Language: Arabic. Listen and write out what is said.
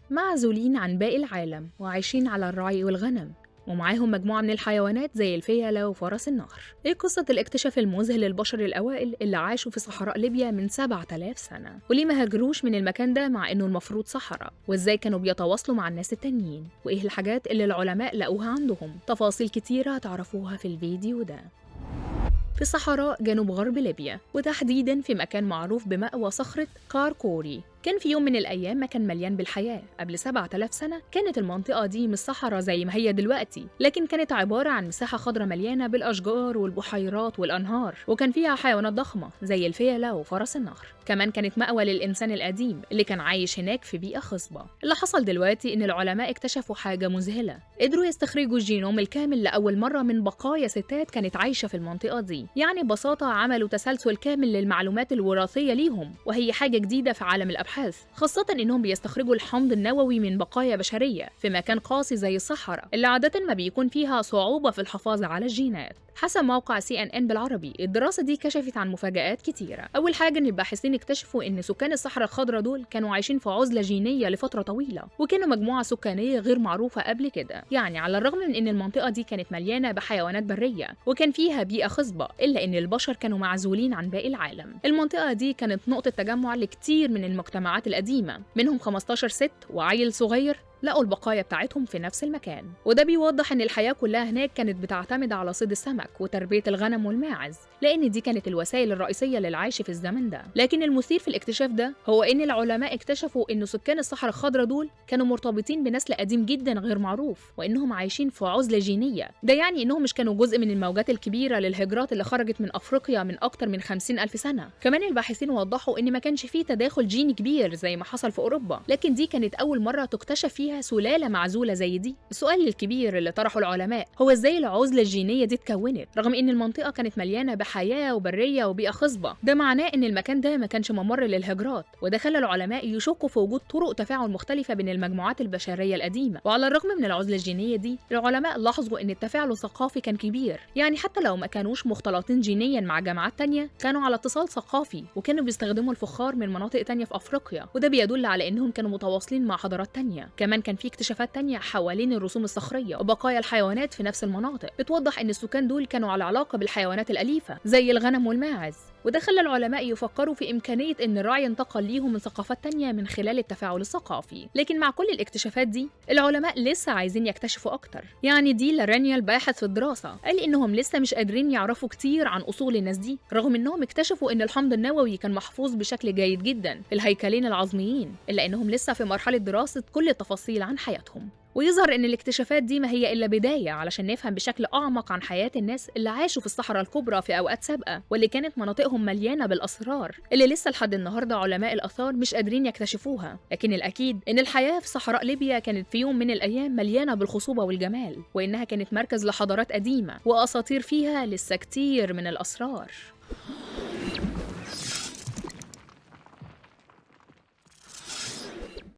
معزولين عن باقي العالم وعايشين على الرعي والغنم، ومعاهم مجموعة من الحيوانات زي الفيلة وفرس النهر. ايه قصة الاكتشاف المذهل للبشر الأوائل اللي عاشوا في صحراء ليبيا من 7000 سنة؟ وليه ما هاجروش من المكان ده مع إنه المفروض صحراء؟ وإزاي كانوا بيتواصلوا مع الناس التانيين؟ وإيه الحاجات اللي العلماء لقوها عندهم؟ تفاصيل كتيرة هتعرفوها في الفيديو ده. في صحراء جنوب غرب ليبيا، وتحديداً في مكان معروف بمأوى صخرة كاركوري، كان في يوم من الأيام مكان مليان بالحياة. قبل 7000 سنة كانت المنطقة دي مش صحراء زي ما هي دلوقتي، لكن كانت عبارة عن مساحة خضراء مليانة بالأشجار والبحيرات والأنهار، وكان فيها حيوانات ضخمة زي الفيلة وفرس النهر. كمان كانت مأوى للإنسان القديم اللي كان عايش هناك في بيئة خصبة. اللي حصل دلوقتي إن العلماء اكتشفوا حاجة مذهلة، قدروا يستخرجوا الجينوم الكامل لأول مرة من بقايا ستات كانت عايشة في المنطقة دي. يعني ببساطة عملوا تسلسل كامل للمعلومات الوراثية ليهم، وهي حاجة جديدة في عالم الأبحاث، خاصة إنهم بيستخرجوا الحمض النووي من بقايا بشرية في مكان قاسي زي الصحراء اللي عادة ما بيكون فيها صعوبة في الحفاظ على الجينات. حسب موقع CNN بالعربي، الدراسة دي كشفت عن مفاجآت كتيرة. أول حاجة إن الباحثين اكتشفوا إن سكان الصحراء الخضراء دول كانوا عايشين في عزلة جينية لفترة طويلة، وكانوا مجموعة سكانية غير معروفة قبل كده. يعني على الرغم من إن المنطقة دي كانت مليانة بحيوانات برية وكان فيها بيئة خصبة، إلا إن البشر كانوا معزولين عن باقي العالم. المنطقة دي كانت نقطة تجمع لكتير من المجتمعات القديمة، منهم 15 ست وعيل صغير لقوا البقايا بتاعتهم في نفس المكان. وده بيوضح ان الحياة كلها هناك كانت بتعتمد على صيد السمك وتربية الغنم والماعز، لان دي كانت الوسائل الرئيسية للعيش في الزمن ده. لكن المثير في الاكتشاف ده هو ان العلماء اكتشفوا ان سكان الصحراء الخضراء دول كانوا مرتبطين بنسل قديم جدا غير معروف، وانهم عايشين في عزلة جينية. ده يعني انهم مش كانوا جزء من الموجات الكبيرة للهجرات اللي خرجت من افريقيا من اكتر من 50,000 سنة. كمان الباحثين وضحوا ان ما كانش فيه تداخل جيني كبير زي ما حصل في اوروبا، لكن دي كانت اول مرة تكتشف فيها سلالة معزولة زي دي. السؤال الكبير اللي طرحه العلماء هو ازاي العزلة الجينية دي اتكونت رغم ان المنطقة كانت مليانة بحياة وبرية وبيئة خصبة. ده معناه ان المكان ده ما كانش ممر للهجرات، وده خلى العلماء يشكوا في وجود طرق تفاعل مختلفة بين المجموعات البشرية القديمة. وعلى الرغم من العزلة الجينية دي، العلماء لاحظوا ان التفاعل الثقافي كان كبير. يعني حتى لو ما كانوش مختلطين جينيا مع جماعات تانية، كانوا على اتصال ثقافي وكانوا بيستخدموا الفخار من مناطق تانية في افريقيا، وده بيدل على انهم كانوا متواصلين مع حضارات تانية. كمان كان في اكتشافات تانية حوالين الرسوم الصخرية وبقايا الحيوانات في نفس المناطق بتوضح ان السكان دول كانوا على علاقة بالحيوانات الأليفة زي الغنم والماعز، وده خلى العلماء يفكروا في إمكانية ان الرعي انتقل ليهم من ثقافات تانية من خلال التفاعل الثقافي. لكن مع كل الاكتشافات دي العلماء لسه عايزين يكتشفوا اكتر. يعني دي لارانيال باحث في الدراسة قال انهم لسه مش قادرين يعرفوا كتير عن اصول الناس دي، رغم انهم اكتشفوا ان الحمض النووي كان محفوظ بشكل جيد جدا في الهيكلين العظميين، الا انهم لسه في مرحلة دراسة كل التفاصيل عن حياتهم. ويظهر إن الاكتشافات دي ما هي إلا بداية علشان نفهم بشكل أعمق عن حياة الناس اللي عاشوا في الصحراء الكبرى في أوقات سابقة، واللي كانت مناطقهم مليانة بالأسرار اللي لسه لحد النهاردة علماء الآثار مش قادرين يكتشفوها. لكن الأكيد إن الحياة في صحراء ليبيا كانت في يوم من الأيام مليانة بالخصوبة والجمال، وإنها كانت مركز لحضارات قديمة وأساطير فيها لسه كتير من الأسرار.